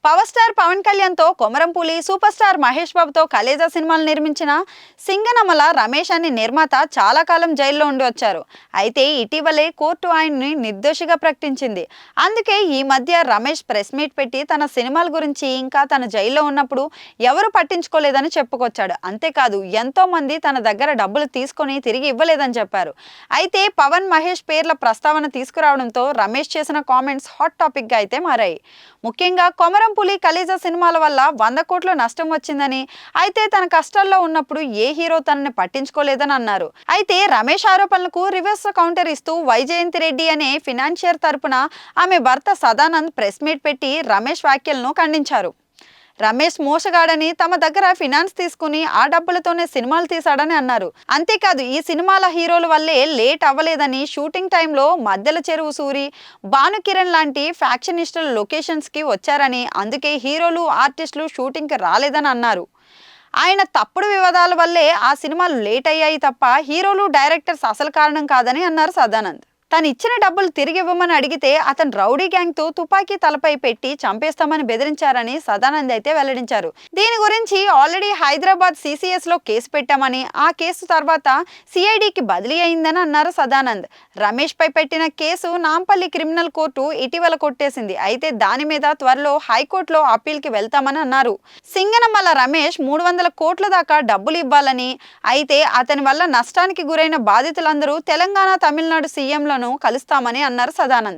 Power star Pawan Kalyan తో Komaram Puli, super star Mahesh బాబుతో కలేజా సినిమాలు నిర్మించిన సింగనమల రమేష్ అనే నిర్మాత చాలా కాలం జైల్లో ఉండి వచ్చారు. అయితే ఇటీవలే కోర్టు ఆయన్ని నిర్దోషిగా ప్రకటించింది. అందుకే ఈ మధ్య రమేష్ ప్రెస్ మీట్ పెట్టి తన సినిమాల గురించి ఇంకా తన జైల్లో ఉన్నప్పుడు ఎవరు పట్టించుకోలేదని చెప్పుకొచ్చాడు. అంతేకాదు ఎంతో మంది తన దగ్గర డబ్బులు తీసుకొని తిరిగి ఇవ్వలేదని చెప్పారు. అయితే పవన్, మహేష్ పేర్ల ప్రస్తావన తీసుకురావడంతో రమేష్ చేసిన కామెంట్స్ హాట్ టాపిక్ గా అయితే మారాయి. ముఖ్యంగా కొమరంపులి, కలేజా సినిమాల వల్ల 100 కోట్ల నష్టం వచ్చిందని, అయితే తన కష్టాల్లో ఉన్నప్పుడు ఏ హీరో తనని పట్టించుకోలేదని అన్నారు. అయితే రమేష్ ఆరోపణలకు రివర్స్ కౌంటర్ ఇస్తూ వైజయంతి రెడ్డి అనే ఫినాన్షియర్ తరపున ఆమె భర్త సదానంద్ ప్రెస్ మీట్ పెట్టి రమేష్ వ్యాఖ్యలను ఖండించారు. రమేష్ మోసగాడని, తమ దగ్గర ఫినాన్స్ తీసుకుని ఆ డబ్బులతోనే సినిమాలు తీశాడని అన్నారు. అంతేకాదు ఈ సినిమాల హీరోల వల్లే లేట్ అవ్వలేదని, షూటింగ్ టైంలో మధ్యల చెరువు సూరి, భానుకిరణ్ లాంటి ఫ్యాక్షనిస్టులు లొకేషన్స్ కి వచ్చారని, అందుకే హీరోలు, ఆర్టిస్టులు షూటింగ్ కి రాలేదని అన్నారు. ఆయన తప్పుడు వివాదాల వల్లే ఆ సినిమాలు లేట్ అయ్యాయి తప్ప హీరోలు, డైరెక్టర్స్ అసలు కారణం కాదని అన్నారు సదానంద్. తను ఇచ్చిన డబ్బులు తిరిగి ఇవ్వమని అడిగితే అతను రౌడీ గ్యాంగ్ తో తుపాకీ తలపై పెట్టి చంపేస్తామని బెదిరించారని సదానంద్ అయితే వెల్లడించారు. దీని గురించి ఆల్రెడీ హైదరాబాద్ సిసిఎస్ లో కేసు పెట్టామని, ఆ కేసు తర్వాత సిఐడికి బదిలీ అయిందని అన్నారు సదానంద్. రమేష్ పై పెట్టిన కేసు నాంపల్లి క్రిమినల్ కోర్టు ఇటీవల కొట్టేసింది. అయితే దాని మీద త్వరలో హైకోర్టులో అప్పీల్ కి వెళ్తామని అన్నారు. సింగనమల రమేష్ 300 కోట్ల దాకా డబ్బులు ఇవ్వాలని, అయితే అతని వల్ల నష్టానికి గురైన బాధితులందరూ తెలంగాణ, తమిళనాడు సీఎంలను కలుస్తామని అన్నారు సదానంద్.